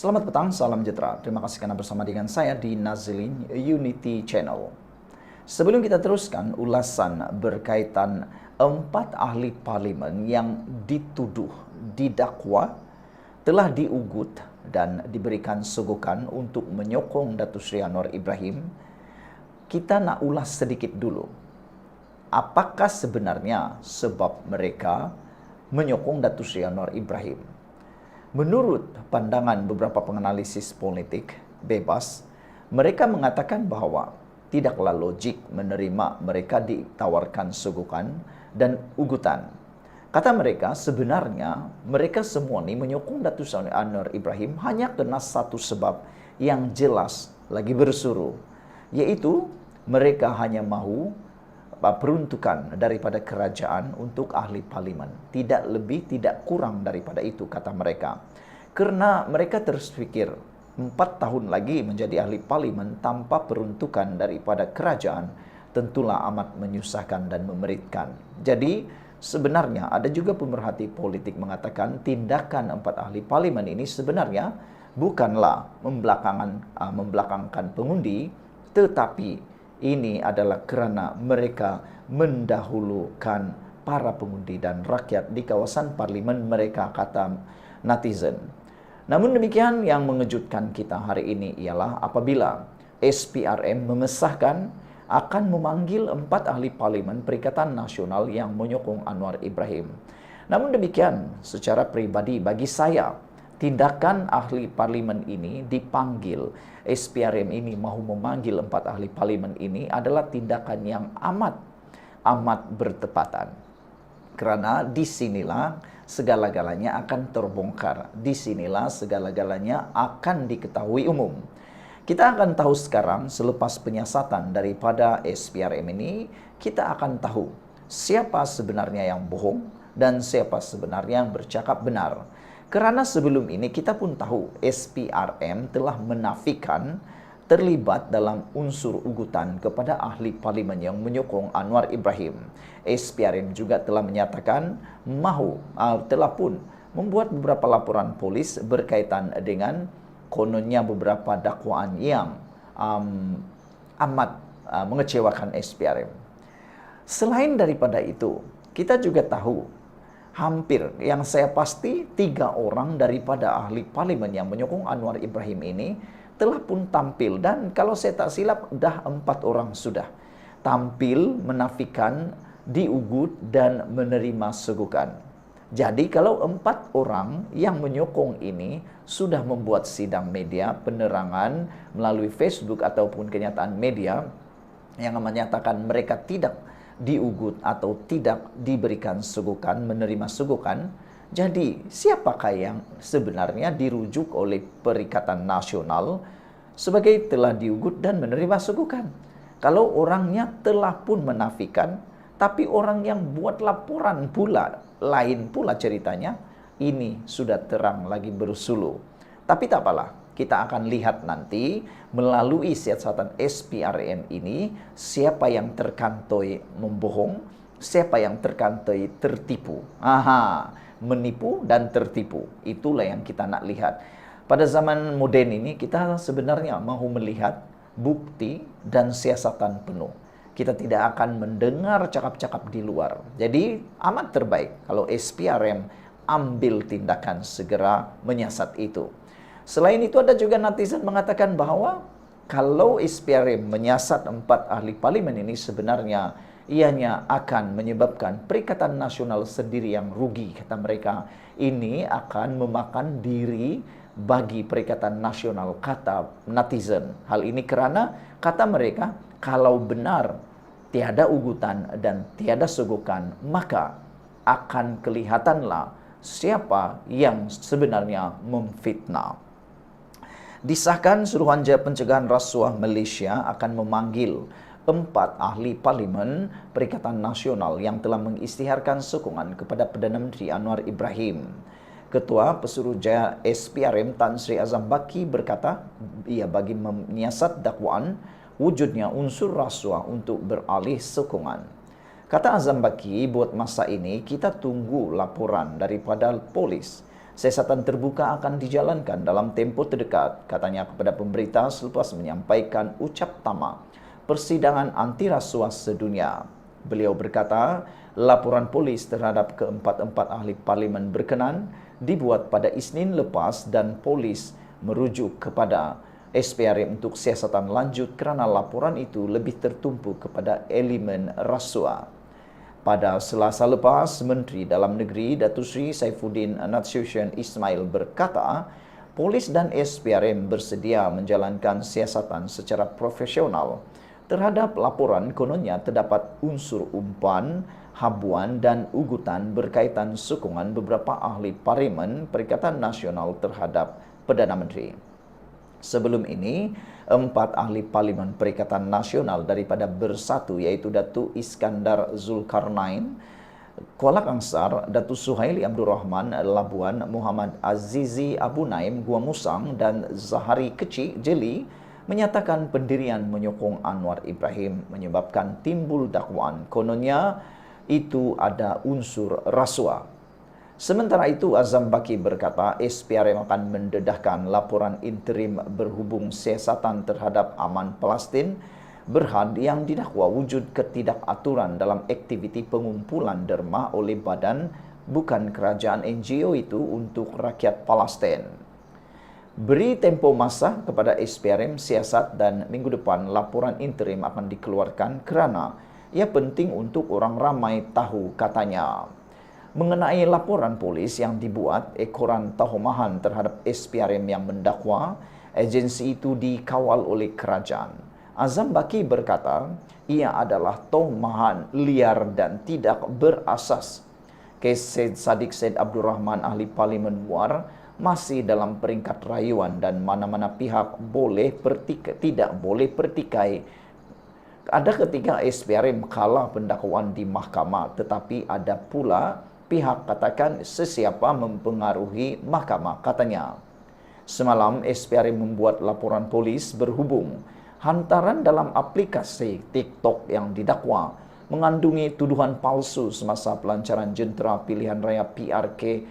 Selamat petang, salam sejahtera. Terima kasih karena bersama dengan saya di Nazilin Unity Channel. Sebelum kita teruskan ulasan berkaitan 4 ahli parlimen yang dituduh, didakwa, telah diugut dan diberikan sogokan untuk menyokong Datuk Seri Anwar Ibrahim, kita nak ulas sedikit dulu. Apakah sebenarnya sebab mereka menyokong Datuk Seri Anwar Ibrahim? Menurut pandangan beberapa penganalisis politik bebas, mereka mengatakan bahawa tidaklah logik menerima mereka ditawarkan sogokan dan ugutan. Kata mereka, sebenarnya mereka semua ni menyokong Datuk Seri Anwar Ibrahim hanya kerana satu sebab yang jelas lagi bersuruh, iaitu mereka hanya mahu peruntukan daripada kerajaan untuk ahli parlimen. Tidak lebih, tidak kurang daripada itu, kata mereka. Kerana mereka terfikir 4 tahun lagi menjadi ahli parlimen tanpa peruntukan daripada kerajaan tentulah amat menyusahkan dan memeritkan. Jadi sebenarnya ada juga pemerhati politik mengatakan tindakan 4 ahli parlimen ini sebenarnya bukanlah membelakangkan pengundi, tetapi ini adalah kerana mereka mendahulukan para pengundi dan rakyat di kawasan parlimen mereka, kata netizen. Namun demikian, yang mengejutkan kita hari ini ialah apabila SPRM mengesahkan akan memanggil 4 ahli parlimen Perikatan Nasional yang menyokong Anwar Ibrahim. Namun demikian, secara pribadi bagi saya, tindakan ahli parlimen ini dipanggil, SPRM ini mahu memanggil 4 ahli parlimen ini adalah tindakan yang amat bertepatan. Kerana disinilah segala-galanya akan terbongkar. Disinilah segala-galanya akan diketahui umum. Kita akan tahu sekarang selepas penyiasatan daripada SPRM ini, kita akan tahu siapa sebenarnya yang bohong dan siapa sebenarnya yang bercakap benar. Kerana sebelum ini kita pun tahu SPRM telah menafikan terlibat dalam unsur ugutan kepada ahli parlimen yang menyokong Anwar Ibrahim. SPRM juga telah menyatakan telah pun membuat beberapa laporan polis berkaitan dengan kononnya beberapa dakwaan yang amat mengecewakan SPRM. Selain daripada itu, kita juga tahu hampir yang saya pasti 3 orang daripada ahli parlimen yang menyokong Anwar Ibrahim ini telah pun tampil, dan kalau saya tak silap dah 4 orang sudah tampil menafikan, diugut dan menerima sogokan. Jadi kalau 4 orang yang menyokong ini sudah membuat sidang media, penerangan melalui Facebook ataupun kenyataan media yang menyatakan mereka tidak diugut atau tidak diberikan sogokan, menerima sogokan, jadi siapakah yang sebenarnya dirujuk oleh Perikatan Nasional sebagai telah diugut dan menerima sogokan? Kalau orangnya telah pun menafikan, tapi orang yang buat laporan pula, lain pula ceritanya, ini sudah terang lagi bersuluh. Tapi tak apalah, kita akan lihat nanti melalui siasatan SPRM ini siapa yang terkantoi membohong, siapa yang terkantoi tertipu. Menipu dan tertipu. Itulah yang kita nak lihat. Pada zaman moden ini kita sebenarnya mahu melihat bukti dan siasatan penuh. Kita tidak akan mendengar cakap-cakap di luar. Jadi amat terbaik kalau SPRM ambil tindakan segera menyiasat itu. Selain itu ada juga netizen mengatakan bahawa kalau SPRM menyiasat 4 ahli parlimen ini sebenarnya ianya akan menyebabkan Perikatan Nasional sendiri yang rugi, kata mereka. Ini akan memakan diri bagi Perikatan Nasional, kata netizen. Hal ini kerana, kata mereka, kalau benar tiada ugutan dan tiada sogokan, maka akan kelihatanlah siapa yang sebenarnya memfitnah. Disahkan Suruhanjaya Pencegahan Rasuah Malaysia akan memanggil 4 ahli parlimen Perikatan Nasional yang telah mengisytiharkan sokongan kepada Perdana Menteri Anwar Ibrahim. Ketua Pesuruhjaya SPRM Tan Sri Azam Baki berkata, ia bagi menyiasat dakwaan wujudnya unsur rasuah untuk beralih sokongan. Kata Azam Baki, buat masa ini kita tunggu laporan daripada polis. Siasatan terbuka akan dijalankan dalam tempo terdekat, katanya kepada pemberita selepas menyampaikan ucap tama persidangan anti rasuah sedunia. Beliau berkata, laporan polis terhadap keempat-empat ahli parlimen berkenan dibuat pada Isnin lepas dan polis merujuk kepada SPRM untuk siasatan lanjut kerana laporan itu lebih tertumpu kepada elemen rasuah. Pada Selasa lepas, Menteri Dalam Negeri Datuk Seri Saifuddin Nasution Ismail berkata, polis dan SPRM bersedia menjalankan siasatan secara profesional. Terhadap laporan kononnya terdapat unsur umpan, habuan dan ugutan berkaitan sokongan beberapa ahli parlimen Perikatan Nasional terhadap Perdana Menteri. Sebelum ini, 4 ahli parlimen Perikatan Nasional daripada Bersatu iaitu Datuk Iskandar Zulkarnain, Kuala Kangsar, Datuk Suhaili Abdul Rahman Labuan, Muhammad Azizi Abu Naim Gua Musang dan Zahari Kecik Jeli menyatakan pendirian menyokong Anwar Ibrahim menyebabkan timbul dakwaan kononnya itu ada unsur rasuah. Sementara itu, Azam Baki berkata SPRM akan mendedahkan laporan interim berhubung siasatan terhadap aman Palestin Berhad yang didakwa wujud ketidakaturan dalam aktiviti pengumpulan derma oleh badan bukan kerajaan NGO itu untuk rakyat Palestin. Beri tempoh masa kepada SPRM siasat dan minggu depan laporan interim akan dikeluarkan kerana ia penting untuk orang ramai tahu, katanya. Mengenai laporan polis yang dibuat ekoran tahumahan terhadap SPRM yang mendakwa agensi itu dikawal oleh kerajaan, Azam Baki berkata ia adalah tahumahan liar dan tidak berasas. Kes Syed Saddiq Syed Abdul Rahman ahli parlimen Muar masih dalam peringkat rayuan dan mana-mana pihak tidak boleh pertikai. Ada ketika SPRM kalah pendakwaan di mahkamah, tetapi ada pula pihak katakan sesiapa mempengaruhi mahkamah, katanya. Semalam SPRM membuat laporan polis berhubung hantaran dalam aplikasi TikTok yang didakwa mengandungi tuduhan palsu semasa pelancaran jentera pilihan raya PRK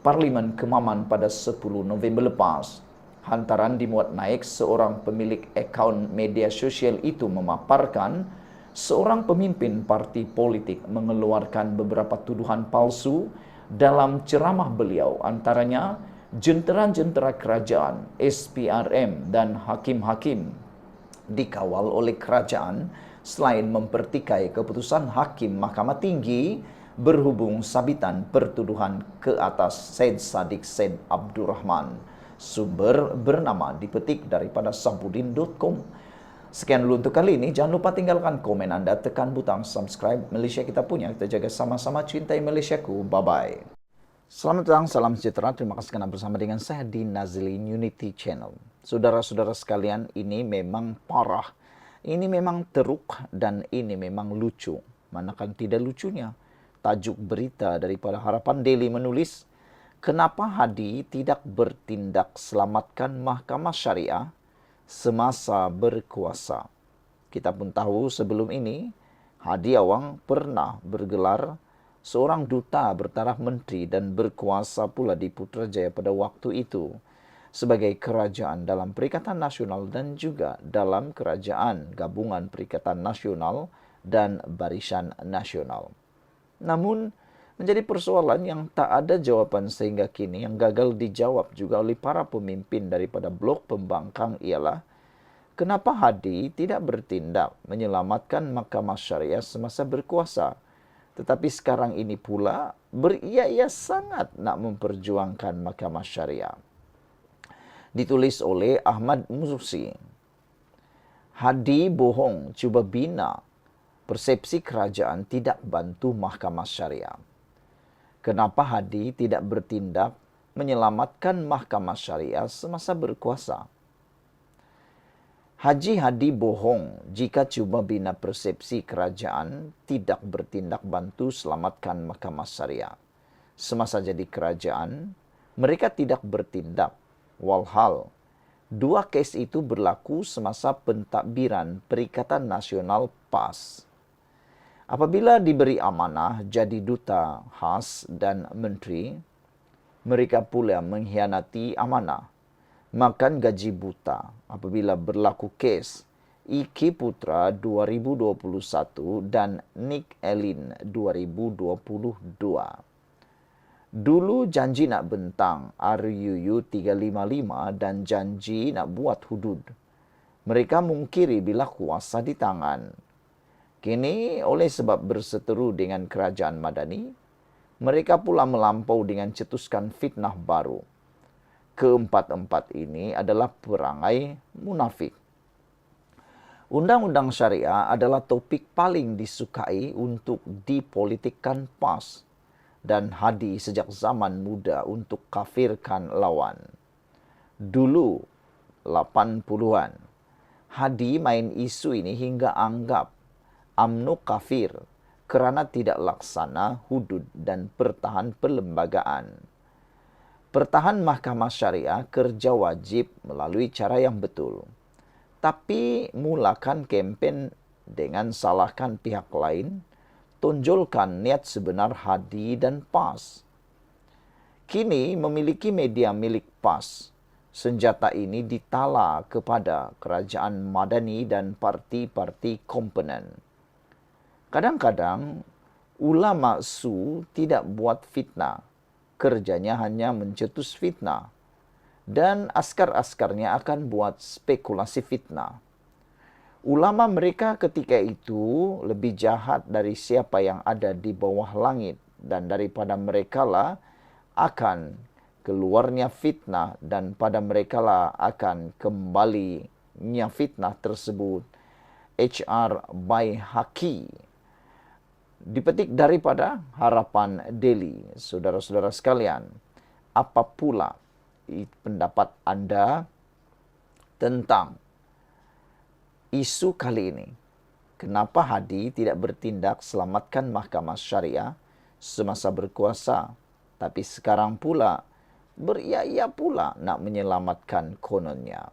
Parlimen Kemaman pada 10 November lepas. Hantaran dimuat naik seorang pemilik akaun media sosial itu memaparkan seorang pemimpin parti politik mengeluarkan beberapa tuduhan palsu dalam ceramah beliau, antaranya jentera-jentera kerajaan, SPRM dan hakim-hakim dikawal oleh kerajaan selain mempertikai keputusan Hakim Mahkamah Tinggi berhubung sabitan pertuduhan ke atas Syed Saddiq Syed Abdul Rahman. Sumber bernama dipetik daripada sabudin.com. Sekian dulu untuk kali ini. Jangan lupa tinggalkan komen anda, tekan butang subscribe. Malaysia kita punya, kita jaga sama-sama, cintai Malaysiaku. Bye-bye. Selamat datang, salam sejahtera. Terima kasih kerana bersama dengan saya di Nazilin Unity Channel. Saudara-saudara sekalian, ini memang parah. Ini memang teruk dan ini memang lucu. Manakan tidak lucunya? Tajuk berita daripada Harapan Daily menulis, kenapa Hadi tidak bertindak selamatkan Mahkamah Syariah semasa berkuasa. Kita pun tahu sebelum ini, Hadi Awang pernah bergelar seorang duta bertaraf menteri dan berkuasa pula di Putrajaya pada waktu itu sebagai kerajaan dalam Perikatan Nasional dan juga dalam kerajaan gabungan Perikatan Nasional dan Barisan Nasional. Namun, menjadi persoalan yang tak ada jawapan sehingga kini yang gagal dijawab juga oleh para pemimpin daripada blok pembangkang ialah kenapa Hadi tidak bertindak menyelamatkan Mahkamah Syariah semasa berkuasa, tetapi sekarang ini pula ia sangat nak memperjuangkan Mahkamah Syariah. Ditulis oleh Ahmad Mususi. Hadi bohong cuba bina persepsi kerajaan tidak bantu Mahkamah Syariah. Kenapa Hadi tidak bertindak menyelamatkan Mahkamah Syariah semasa berkuasa? Haji Hadi bohong jika cuba bina persepsi kerajaan tidak bertindak bantu selamatkan Mahkamah Syariah. Semasa jadi kerajaan, mereka tidak bertindak. Walhal, dua kes itu berlaku semasa pentadbiran Perikatan Nasional PAS. Apabila diberi amanah jadi duta khas dan menteri, Mereka pula mengkhianati amanah, makan gaji buta apabila berlaku kes Iki Putra 2021 dan Nick Elin 2022. Dulu janji nak bentang RUU 355 dan janji nak buat hudud. Mereka mungkiri bila kuasa di tangan. Kini oleh sebab berseteru dengan kerajaan Madani, mereka pula melampau dengan cetuskan fitnah baru. Keempat-empat ini adalah perangai munafik. Undang-undang syariah adalah topik paling disukai untuk dipolitikkan PAS dan Hadi sejak zaman muda untuk kafirkan lawan. Dulu, 80-an, Hadi main isu ini hingga anggap UMNO kafir kerana tidak laksana hudud dan pertahan perlembagaan. Pertahan Mahkamah Syariah kerja wajib melalui cara yang betul. Tapi mulakan kempen dengan salahkan pihak lain, tonjolkan niat sebenar Hadi dan PAS. Kini memiliki media milik PAS. Senjata ini ditala kepada kerajaan Madani dan parti-parti komponen. Kadang-kadang, ulama su tidak buat fitnah. Kerjanya hanya mencetus fitnah. Dan askar-askarnya akan buat spekulasi fitnah. Ulama mereka ketika itu lebih jahat dari siapa yang ada di bawah langit. Dan daripada merekalah akan keluarnya fitnah dan pada merekalah akan kembalinya fitnah tersebut. HR Baihaqi. Dipetik daripada Harapan Daily. Saudara-saudara sekalian, apa pula pendapat anda tentang isu kali ini? Kenapa Hadi tidak bertindak selamatkan Mahkamah Syariah semasa berkuasa, tapi sekarang pula beria-ia pula nak menyelamatkan kononnya?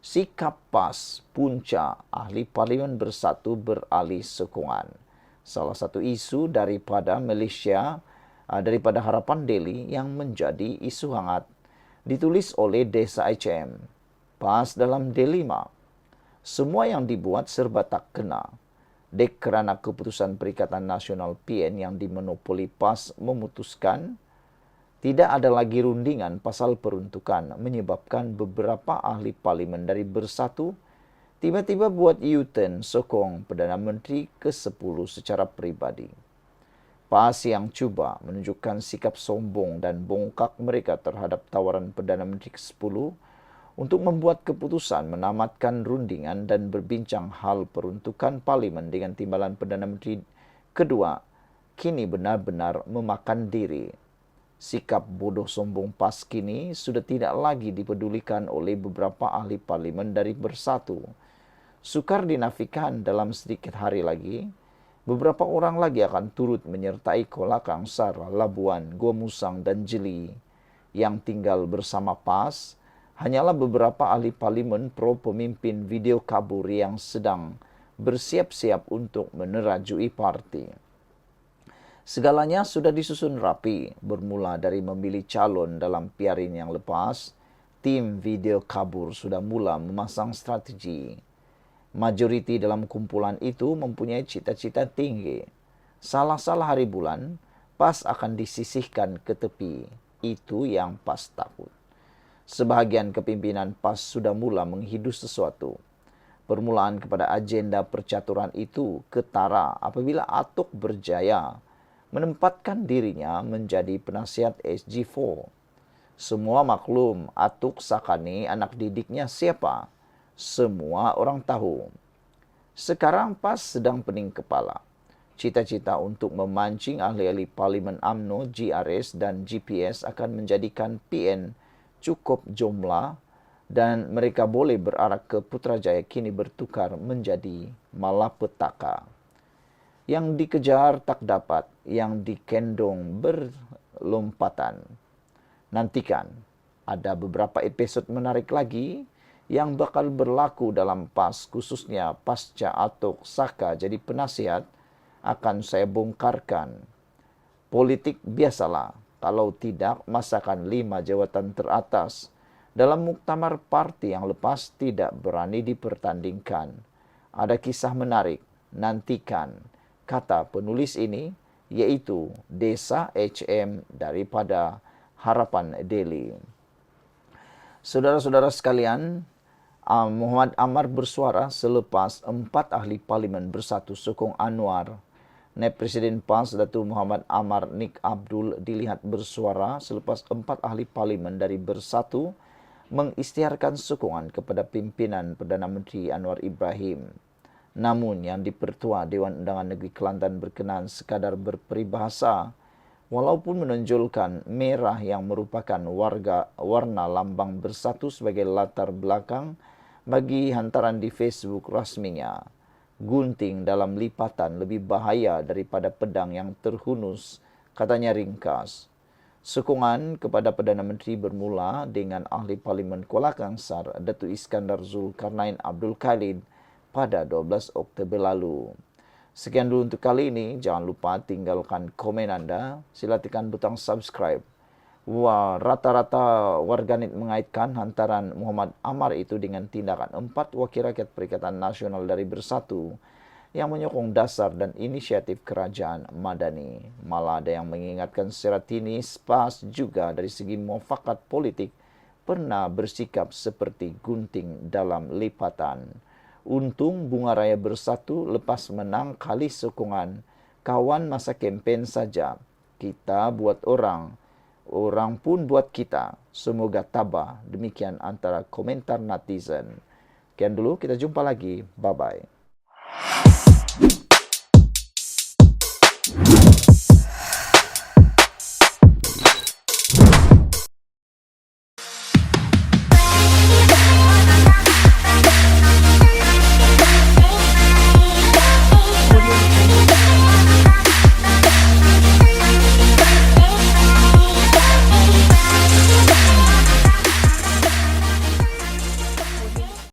Sikap PAS, punca ahli parlimen bersatu beralih sokongan. Salah satu isu daripada Malaysia, daripada Harapan Daily yang menjadi isu hangat. Ditulis oleh Desa HM. PAS dalam dilema. Semua yang dibuat serba tak kena. Dek kerana keputusan Perikatan Nasional PN yang dimonopoli PAS memutuskan tidak ada lagi rundingan pasal peruntukan menyebabkan beberapa ahli parlimen dari Bersatu tiba-tiba buat U-turn sokong Perdana Menteri ke-10 secara peribadi. PAS yang cuba menunjukkan sikap sombong dan bongkak mereka terhadap tawaran Perdana Menteri ke-10 untuk membuat keputusan menamatkan rundingan dan berbincang hal peruntukan parlimen dengan timbalan Perdana Menteri kedua, kini benar-benar memakan diri. Sikap bodoh sombong PAS kini sudah tidak lagi dipedulikan oleh beberapa ahli parlimen dari Bersatu. Sukar dinafikan dalam sedikit hari lagi, beberapa orang lagi akan turut menyertai Kolak Angsar, Labuan, Gua Musang dan Jeli yang tinggal bersama PAS. Hanyalah beberapa ahli parlimen pro pemimpin video kabur yang sedang bersiap-siap untuk menerajui parti. Segalanya sudah disusun rapi, bermula dari memilih calon dalam PRN yang lepas. Tim video kabur sudah mula memasang strategi. Majoriti dalam kumpulan itu mempunyai cita-cita tinggi. Salah-salah hari bulan, PAS akan disisihkan ke tepi. Itu yang PAS takut. Sebahagian kepimpinan PAS sudah mula menghidus sesuatu. Permulaan kepada agenda percaturan itu ketara apabila Atok berjaya menempatkan dirinya menjadi penasihat SG4. Semua maklum Atok Sakani anak didiknya siapa. Semua orang tahu. Sekarang PAS sedang pening kepala. Cita-cita untuk memancing ahli-ahli Parlimen UMNO, GRS dan GPS akan menjadikan PN cukup jumlah dan mereka boleh berarak ke Putrajaya kini bertukar menjadi malapetaka. Yang dikejar tak dapat, yang dikendong berlompatan. Nantikan, ada beberapa episod menarik lagi yang bakal berlaku dalam PAS, khususnya pasca Atok Saka jadi penasihat, akan saya bongkarkan. Politik biasalah, Kalau tidak, masakan 5 jawatan teratas dalam muktamar parti yang lepas tidak berani dipertandingkan. Ada kisah menarik, nantikan. Kata penulis ini, yaitu Desa HM daripada Harapan Daily. Saudara-saudara sekalian, Muhammad Ammar bersuara selepas 4 ahli parlimen bersatu sokong Anwar. Naib Presiden PAS Datuk Muhammad Ammar Nik Abdul dilihat bersuara selepas 4 ahli parlimen dari Bersatu mengisytiharkan sokongan kepada pimpinan Perdana Menteri Anwar Ibrahim. Namun yang dipertua Dewan Undangan Negeri Kelantan berkenan sekadar berperibahasa, walaupun menonjolkan merah yang merupakan warna lambang Bersatu sebagai latar belakang bagi hantaran di Facebook rasminya. Gunting dalam lipatan lebih bahaya daripada pedang yang terhunus, katanya ringkas. Sokongan kepada Perdana Menteri bermula dengan ahli Parlimen Kuala Kangsar, Datuk Iskandar Zulkarnain Abdul Khalid pada 12 Oktober lalu. Sekian dulu untuk kali ini. Jangan lupa tinggalkan komen Anda. Sila tekan butang subscribe. Rata-rata warganet mengaitkan hantaran Muhammad Ammar itu dengan tindakan 4 wakil rakyat Perikatan Nasional dari Bersatu yang menyokong dasar dan inisiatif kerajaan Madani. Malah ada yang mengingatkan Seratini PAS juga dari segi muafakat politik pernah bersikap seperti gunting dalam lipatan. Untung Bunga Raya Bersatu lepas menang kali sokongan kawan masa kempen saja. Kita buat orang pun buat kita. Semoga tabah. Demikian antara komentar netizen. Sekian dulu, kita jumpa lagi. Bye-bye.